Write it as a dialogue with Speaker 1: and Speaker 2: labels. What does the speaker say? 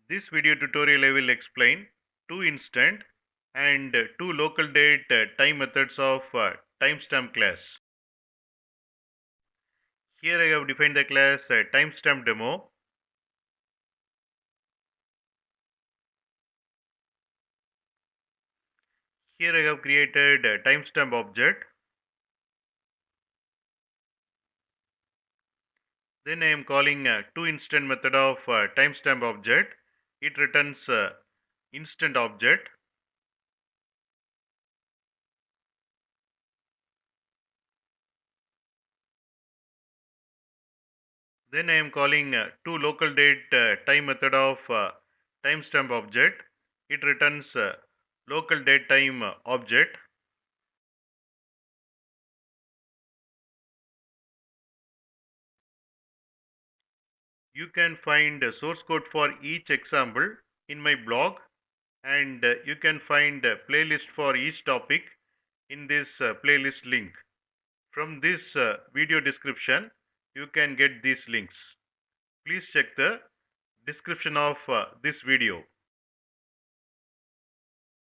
Speaker 1: This video tutorial I will explain toInstant and toLocalDateTime methods of timestamp class. Here I have defined the class timestamp demo. Here I have created a timestamp object. Then I am calling toInstant method of timestamp object. It returns instant object. Then I am calling toLocalDateTime method of timestamp object. It returns local date time object. You can find source code for each example in my blog, and you can find a playlist for each topic in this playlist link. From this video description, you can get these links. Please check the description of this video.